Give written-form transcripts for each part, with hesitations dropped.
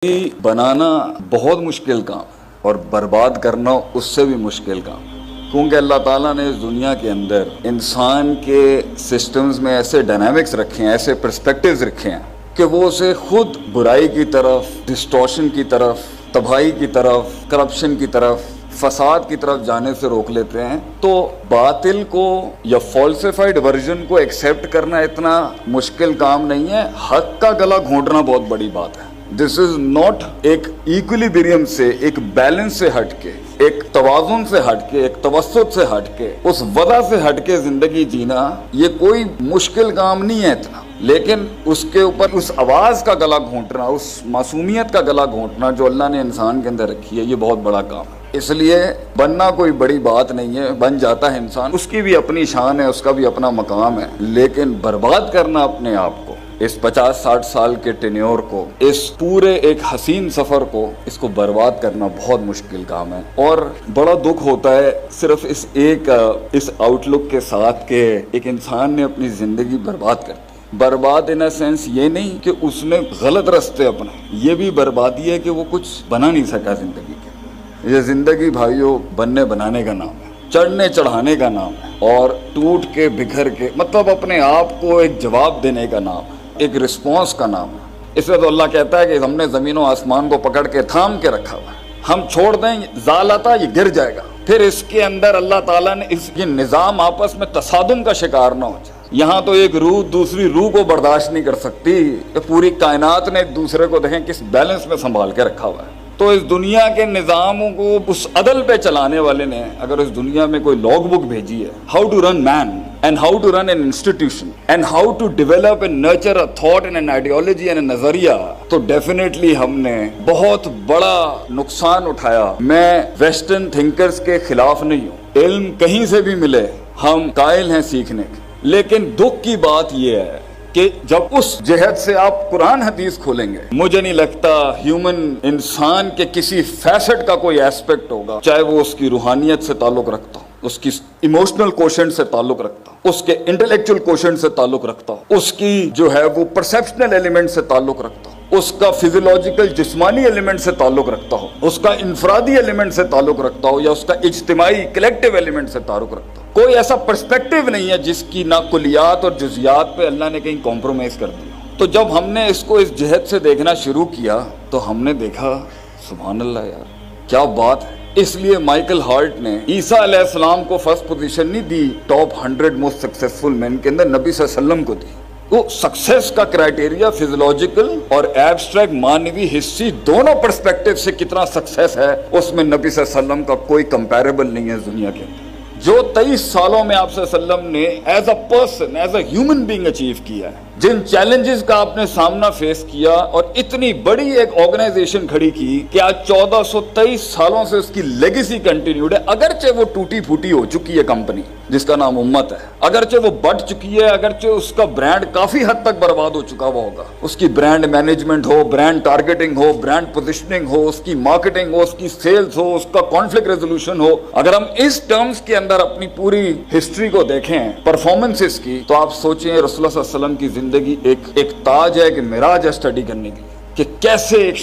बनाना बहुत मुश्किल काम है और बर्बाद करना उससे भी मुश्किल काम है, क्योंकि अल्लाह ताला ने इस दुनिया के अंदर इंसान के सिस्टम्स में ऐसे डायनामिक्स रखे हैं, ऐसे पर्सपेक्टिव्स रखे हैं कि वो उसे खुद बुराई की तरफ, डिस्टॉर्शन की तरफ, तबाही की तरफ, करप्शन की तरफ, फसाद की तरफ जाने से रोक लेते हैं। तो बातिल को या फॉल्सिफाइड वर्जन को एक्सेप्ट करना इतना मुश्किल काम नहीं है, हक का गला घोंटना बहुत बड़ी बात है। दिस इज नॉट एक इक्विलिब्रियम से, एक बैलेंस से हटके, एक तवाज़ुन से हटके, एक तवस्सुत से हटके, उस वज़ा से हटके जिंदगी जीना ये कोई मुश्किल काम नहीं है इतना, लेकिन उसके ऊपर उस आवाज़ का गला घोंटना, उस मासूमियत का गला घोंटना जो अल्लाह ने इंसान के अंदर रखी है, ये बहुत बड़ा काम है। इसलिए बनना कोई बड़ी बात नहीं है, बन जाता है इंसान, उसकी भी अपनी शान है, उसका भी अपना मकाम है, लेकिन बर्बाद करना अपने आप को, इस 50-60 साल के टेन्योर को, इस पूरे एक हसीन सफ़र को, इसको बर्बाद करना बहुत मुश्किल काम है। और बड़ा दुख होता है सिर्फ इस आउटलुक के साथ कि एक इंसान ने अपनी ज़िंदगी बर्बाद कर दी। बर्बाद इन अ सेंस ये नहीं कि उसने गलत रास्ते अपने, ये भी बर्बादी है कि वो कुछ बना नहीं सका ज़िंदगी के। ये ज़िंदगी भाइयों बनने बनाने का नाम है, चढ़ने चढ़ाने का नाम है, और टूट के बिखर के मतलब अपने आप को एक जवाब देने का नाम है, एक रिस्पॉन्स का नाम है। इसलिए तो अल्लाह कहता है कि हमने ज़मीन और आसमान को पकड़ के थाम के रखा हुआ है, हम छोड़ दें ज़ालता ये गिर जाएगा। फिर इसके अंदर अल्लाह ताला ने ये निज़ाम आपस में तसादुम का शिकार ना हो जाए। यहाँ तो एक रूह दूसरी रूह को बर्दाश्त नहीं कर सकती, पूरी कायनात ने एक दूसरे को देखें किस बैलेंस में संभाल के रखा हुआ है। तो इस दुनिया के निज़ामों को उस अदल पे चलाने वाले ने अगर इस दुनिया में कोई लॉग बुक भेजी है, how to run man and how to run an institution and how to develop and nurture a thought and an ideology and नजरिया, तो डेफिनेटली हमने बहुत बड़ा नुकसान उठाया। मैं वेस्टर्न थिंकर्स के खिलाफ नहीं हूँ, इल्म कहीं से भी मिले हम कायल हैं सीखने के, लेकिन दुख की बात यह है कि जब उस जहद से आप कुरान हदीस खोलेंगे, मुझे नहीं लगता ह्यूमन इंसान के किसी फैसेट का कोई एस्पेक्ट होगा, चाहे वो उसकी रूहानियत से ताल्लुक रखता हो, उसकी इमोशनल कोशेंट से ताल्लुक रखता हो, उसके इंटेलेक्चुअल कोशेंट से ताल्लुक रखता हो, उसकी जो है वो परसेप्शनल एलिमेंट से ताल्लुक रखता हो, उसका फिजियोलॉजिकल जिस्मानी एलिमेंट से ताल्लुक रखता हो, उसका इंफरादी एलिमेंट से ताल्लुक रखता हो, या उसका इज्तिमाई कलेक्टिव एलिमेंट से ताल्लुक रखता हो। कोई ऐसा पर्सपेक्टिव नहीं है जिसकी ना कुलियात और जुजियात पे अल्लाह ने कहीं कॉम्प्रोमाइज कर दिया। तो जब हमने इसको इस जहद से देखना शुरू किया तो हमने देखा सुभान अल्लाह यार क्या बात है। इसलिए माइकल हार्ट ने ईसा अलैहिस्सलाम को फर्स्ट पोजीशन नहीं दी टॉप 100 मोस्ट सक्सेसफुल मैन के अंदर, नबी सल्लल्लाहु अलैहि वसल्लम को दी। तो सक्सेस का क्राइटेरिया फिजियोलॉजिकल और एब्स्ट्रैक्ट मानवी हिस्ट्री दोनों पर्सपेक्टिव से कितना सक्सेस है, उसमें नबी सल्लल्लाहु अलैहि वसल्लम का कोई कंपैरेबल नहीं है दुनिया के अंदर। जो 23 सालों में आप सल्लम ने as a person, as a human being achieve किया है, जिन चैलेंजेस का आपने सामना फेस किया और इतनी बड़ी एक ऑर्गेनाइजेशन खड़ी की कि आज 1423 सालों से उसकी लेगेसी कंटिन्यूड है। अगरचे वो टूटी फूटी हो चुकी है कंपनी जिसका नाम उम्मत है, अगरचे वो बढ़ चुकी है, अगरचे उसका ब्रांड काफी हद तक बर्बाद हो चुका हुआ होगा, उसकी ब्रांड मैनेजमेंट हो, ब्रांड टारगेटिंग हो, ब्रांड पोजिशनिंग हो, उसकी मार्केटिंग हो, उसकी सेल्स हो, उसका कॉन्फ्लिक्ट रेजोल्यूशन हो, अगर हम इस टर्म्स के अंदर अपनी पूरी हिस्ट्री को देखें परफॉर्मेंसेस की, तो आप सोचें रसूलुल्लाह सल्लल्लाहु अलैहि वसल्लम की जिंदगी एक ताज है, एक मिराज है स्टडी करने के लिए कि कैसे एक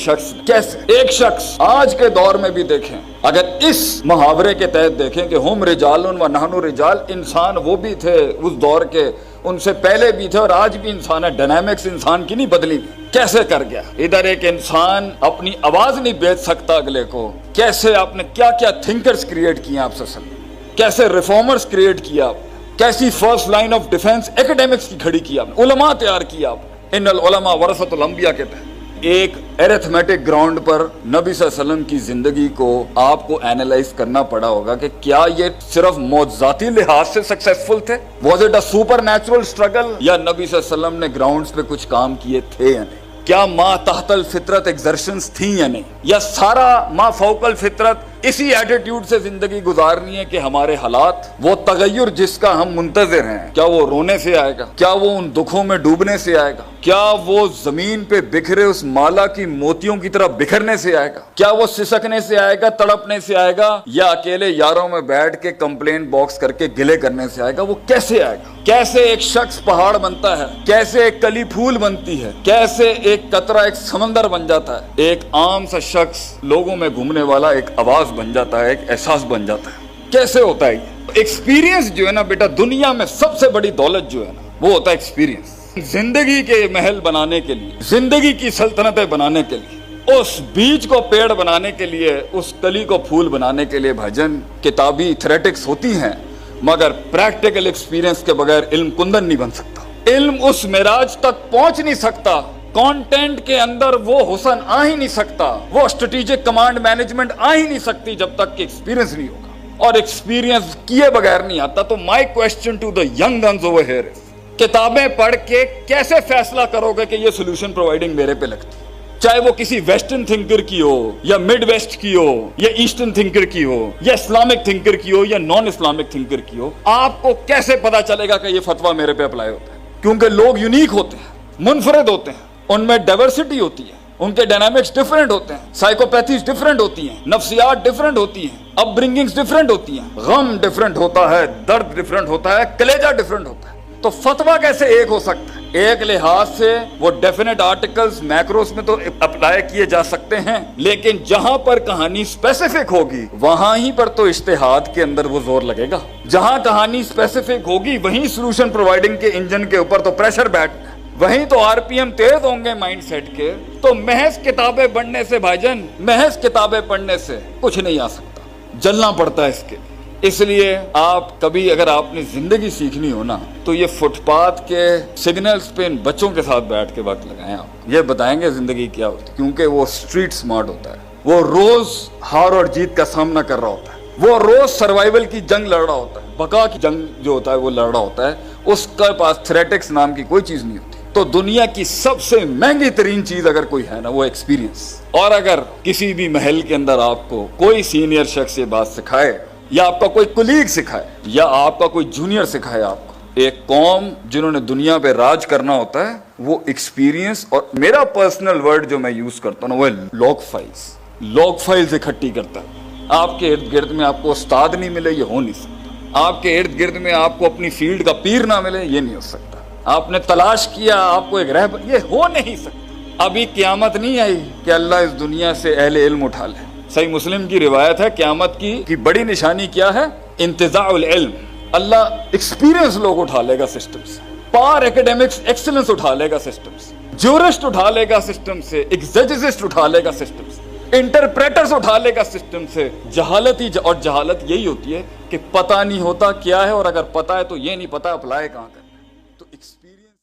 शख्स आज के दौर में भी देखें, अगर इस मुहावरे के तहत देखें कि हम रिजालुन व नहनु रिजाल, इंसान वो भी थे उस दौर के, उनसे पहले भी थे और आज भी इंसान है, डायनामिक्स इंसान की नहीं बदली, कैसे कर गया। इधर एक इंसान अपनी आवाज नहीं बेच सकता अगले को, कैसे आपने क्या क्या थिंकर्स क्रिएट किए आप सल्लल्लाहु, कैसे रिफॉर्मर्स क्रिएट किया, कैसी first line of defence academics की खड़ी की आपने, उलमा तैयार किया आपने, इन्नल उलमा वरसतुल अंबिया के तहत। एक एरिथमेटिक ग्राउंड पर नबी सल्लल्लाहु अलैहि वसल्लम की जिंदगी को आपको एनालाइज करना पड़ा होगा कि क्या ये सिर्फ मौजूदाती लिहाज से सक्सेसफुल थे, was it a super natural struggle, या नबी सल्लल्लाहु अलैहि वसल्लम ने ग्राउंड्स पे कुछ काम किए थे या नहीं, क्या मा तहतल फितरत एक्सर्शंस थी या नहीं, या सारा मा फौकल फितरत اسی ایٹیٹیوڈ سے زندگی گزارنی ہے کہ ہمارے حالات، وہ تغیر جس کا ہم منتظر ہیں، کیا وہ رونے سے آئے گا؟ کیا وہ ان دکھوں میں ڈوبنے سے آئے گا؟ کیا وہ زمین پہ بکھرے اس مالا کی موتیوں کی طرح بکھرنے سے آئے گا؟ کیا وہ سسکنے سے آئے گا، تڑپنے سے آئے گا، یا اکیلے یاروں میں بیٹھ کے کمپلین باکس کر کے گلے کرنے سے آئے گا؟ وہ کیسے آئے گا؟ کیسے ایک شخص پہاڑ بنتا ہے، کیسے ایک کلی پھول بنتی ہے، کیسے ایک قطرہ ایک سمندر بن جاتا ہے، ایک عام سا شخص لوگوں میں گھومنے والا ایک آواز بن جاتا ہے، ایک احساس بن جاتا ہے؟ کیسے ہوتا ہے یہ ایکسپیرینس؟ جو ہے نا بیٹا، دنیا میں سب سے بڑی دولت جو ہے نا وہ ہوتا ہے ایکسپیرینس۔ زندگی کے محل بنانے کے لیے، زندگی کی سلطنتیں بنانے کے لیے، اس بیج کو پیڑ بنانے کے لیے، اس کلی کو پھول بنانے کے لیے بھجن کتابی تھریٹکس ہوتی ہیں، مگر پریکٹیکل ایکسپیرینس کے بغیر علم کندن نہیں بن سکتا۔ علم اس معراج تک پہنچ نہیں سکتا، کانٹینٹ کے اندر وہ حسن آ ہی نہیں سکتا، وہ اسٹریٹجک کمانڈ مینجمنٹ آ ہی نہیں سکتی جب تک کہ ایکسپیرینس نہیں ہوگا، اور ایکسپیرینس کیے بغیر نہیں آتا۔ تو my question to the young guns over here is, کتابیں پڑھ کے کیسے فیصلہ کرو گے کہ یہ سولوشن پرووائڈنگ میرے پہ لگتی ہے؟ چاہے وہ کسی ویسٹرن تھنکر کی ہو، یا مڈ ویسٹ کی ہو، یا ایسٹرن تھنکر کی ہو، یا اسلامک تھنکر کی ہو، یا نان اسلامک تھنکر کی ہو، آپ کو کیسے پتا چلے گا کہ یہ فتویٰ میرے پہ اپلائی ہوتا ہے؟ کیونکہ لوگ یونیک ہوتے ہیں، منفرد ہوتے ہیں، ان میں ڈائیورسٹی ہوتی ہے، ان کے ڈائنامکس ڈیفرنٹ ہوتے ہیں، سائیکوپیتھیز ڈیفرنٹ ہوتی ہیں، نفسیات ڈیفرنٹ ہوتی ہیں، اپ برنگنگز ڈیفرنٹ ہوتی ہیں، غم ڈیفرنٹ ہوتا ہے، درد ڈیفرنٹ ہوتا ہے، کلیجہ ڈیفرنٹ ہوتا ہے۔ تو فتویٰ کیسے ایک ہو سکتا ہے؟ ایک لحاظ سے وہ ڈیفینٹ آرٹیکلز میکروز میں تو اپلائی کیے جا سکتے ہیں، لیکن جہاں پر کہانی اسپیسیفک ہوگی وہاں ہی پر تو اجتہاد کے اندر وہ زور لگے گا۔ جہاں کہانی اسپیسیفک ہوگی وہیں سولوشن پرووائڈنگ کے انجن کے اوپر تو پریشر بیٹھنا ہے، وہیں تو آر پی ایم تیز ہوں گے مائنڈ سیٹ کے۔ تو محض کتابیں پڑھنے سے بھائی جان، محض کتابیں پڑھنے سے کچھ نہیں آ سکتا، جلنا پڑتا ہے اس کے۔ اس لیے آپ کبھی اگر آپ نے زندگی سیکھنی ہو نا تو یہ فٹ پاتھ کے سگنلز پہ ان بچوں کے ساتھ بیٹھ کے وقت لگائیں، آپ یہ بتائیں گے زندگی کیا ہوتی ہے، کیونکہ وہ اسٹریٹ سمارٹ ہوتا ہے، وہ روز ہار اور جیت کا سامنا کر رہا ہوتا ہے، وہ روز سروائیول کی جنگ لڑ رہا ہوتا ہے، بقا کی جنگ جو ہوتا ہے وہ لڑ رہا ہوتا ہے، اس کے پاس تھریٹکس نام کی کوئی چیز نہیں ہوتی۔ تو دنیا کی سب سے مہنگی ترین چیز اگر کوئی ہے نا وہ ایکسپیرینس۔ اور اگر کسی بھی محل کے اندر آپ کو کوئی سینئر شخص یہ بات سکھائے، یا آپ کا کوئی کولیگ سکھائے، یا آپ کا کوئی جونیئر سکھائے آپ کو، ایک قوم جنہوں نے دنیا پہ راج کرنا ہوتا ہے وہ ایکسپیرینس، اور میرا پرسنل ورڈ جو میں یوز کرتا ہوں نا وہ لاگ فائلز اکٹھی کرتا ہے۔ آپ کے ارد گرد میں آپ کو استاد نہیں ملے، یہ ہو نہیں سکتا۔ آپ کے ارد گرد میں آپ کو اپنی فیلڈ کا پیر نہ ملے، یہ نہیں ہو سکتا۔ آپ نے تلاش کیا آپ کو ایک رہبر، یہ ہو نہیں سکتا۔ ابھی قیامت نہیں آئی کہ اللہ اس دنیا سے اہل علم اٹھا لے۔ صحیح مسلم کی روایت ہے، قیامت کی بڑی نشانی کیا ہے؟ انتزاع العلم۔ اللہ ایکسپیرینس لوگ اٹھا لے گا سسٹم سے، پار ایکیڈیمکس ایکسلنس اٹھا لے گا سسٹم سے، جورسٹ اٹھا لے گا سسٹم سے، ایگزیجسٹ اٹھا لے گا سسٹم سے، انٹرپریٹرز اٹھا لے گا سسٹم سے۔ جہالت ہی اور جہالت یہی ہوتی ہے کہ پتہ نہیں ہوتا کیا ہے، اور اگر پتہ ہے تو یہ نہیں پتہ اپلائی کہاں۔